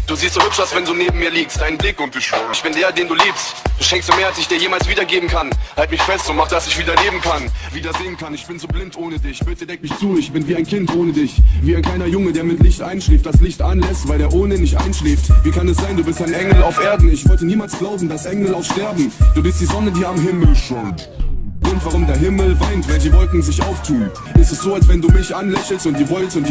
Du siehst so hübsch aus, wenn du neben mir liegst. Dein Blick und ich bin der, den du liebst. Du schenkst mir mehr, als ich dir jemals wiedergeben kann. Halt mich fest und mach, dass ich wieder leben kann. Wieder sehen kann, ich bin so blind ohne dich. Bitte deck mich zu, ich bin wie ein Kind ohne dich. Wie ein kleiner Junge, der mit Licht einschläft. Das Licht anlässt, weil der ohne nicht einschläft. Wie kann es sein, du bist ein Engel auf Erden? Ich wollte niemals glauben, dass Engel auch sterben. Du bist die Sonne, die am Himmel scheint. Und warum der Himmel weint, wenn die Wolken sich auftun. Ist es so, als wenn du mich anlächelst und die Wolken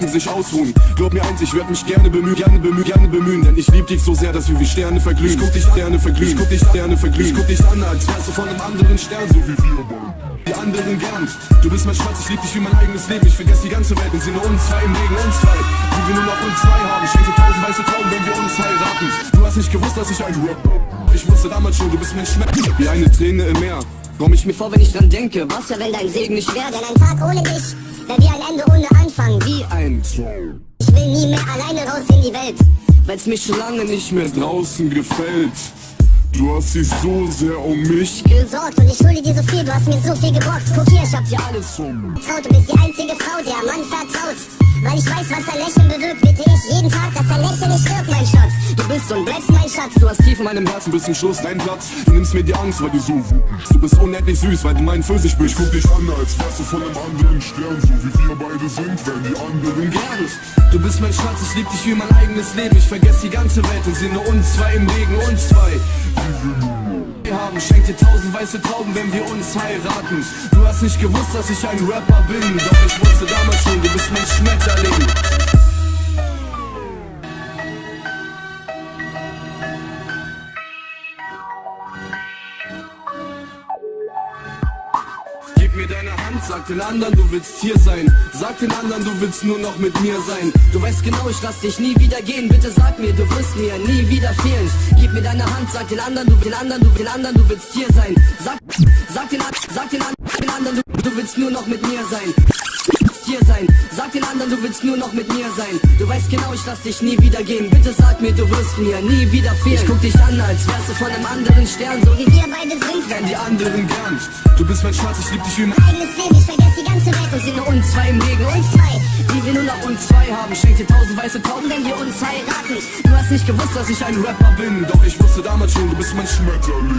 sich ausruhen. Glaub mir eins, ich werd mich gerne bemühen, denn ich lieb dich so sehr, dass wir wie Sterne verglühen. Ich guck dich an, als wärst du von einem anderen Stern, so wie wir die anderen gern. Du bist mein Schatz, ich lieb dich wie mein eigenes Leben. Ich vergesse die ganze Welt und sehe nur uns zwei im Regen, uns zwei. Wie wir nur noch uns zwei haben, schenke 1000 weiße Trauben, wenn wir uns heiraten. Du hast nicht gewusst, dass ich ein Rapper. Ich wusste damals schon, du bist mein Schmerz, wie eine Träne im Meer. Komm ich mir vor, wenn ich dran denke, was wäre, wenn dein Segen nicht wäre? Denn ein Tag ohne dich wäre wie ein Ende ohne Anfang, wie ein Traum. Ich will nie mehr alleine raus in die Welt, weil's mir schon lange nicht mehr draußen gefällt. Du hast dich so sehr um mich gesorgt und ich schulde dir so viel, du hast mir so viel geborgt. Guck hier, ich hab dir alles vertraut. Du bist die einzige Frau, der Mann vertraut. Weil ich weiß, was dein Lächeln bewirkt, bitte ich jeden Tag, dass dein Lächeln nicht stirbt, mein Schatz. Du bist und bleibst mein Schatz. Du hast tief in meinem Herzen bis zum Schluss deinen Platz. Du nimmst mir die Angst, weil du so wütend bist. Du bist unendlich süß, weil du mein Pfirsich bist. Ich guck dich an, als wärst du von einem anderen Stern. So wie wir beide sind, wenn die anderen gern. Du bist mein Schatz, ich lieb dich wie mein eigenes Leben. Ich vergesse die ganze Welt und seh nur uns zwei im Regen, uns zwei. Wir haben, schenk dir 1000 weiße Trauben, wenn wir uns heiraten. Du hast nicht gewusst, dass ich ein Rapper bin. Doch ich wusste damals schon, du bist mein Schmetterling. Gib mir deine Hand, sag den anderen, du willst hier sein. Sag den anderen, du willst nur noch mit mir sein. Du weißt genau, ich lass dich nie wieder gehen. Bitte sag mir, du wirst mir nie wieder fehlen. Gib mir deine Hand, sag den anderen, du willst hier sein. Sag den anderen, du willst nur noch mit mir sein. Hier sein. Sag den anderen, du willst nur noch mit mir sein. Du weißt genau, ich lass dich nie wieder gehen. Bitte sag mir, du wirst mir nie wieder fehlen. Ich guck dich an, als wärst du von einem anderen Stern. So wie wir beide sind, werden die anderen gern. Du bist mein Schatz, ich lieb dich wie mein eigenes Leben. Ich vergesse die ganze Welt und sehe nur uns zwei im Regen, uns zwei. Wie wir nur noch uns zwei haben, schenk dir 1000 weiße Trauben, wenn wir uns heiraten. Du hast nicht gewusst, dass ich ein Rapper bin. Doch ich wusste damals schon, du bist mein Schmetterling.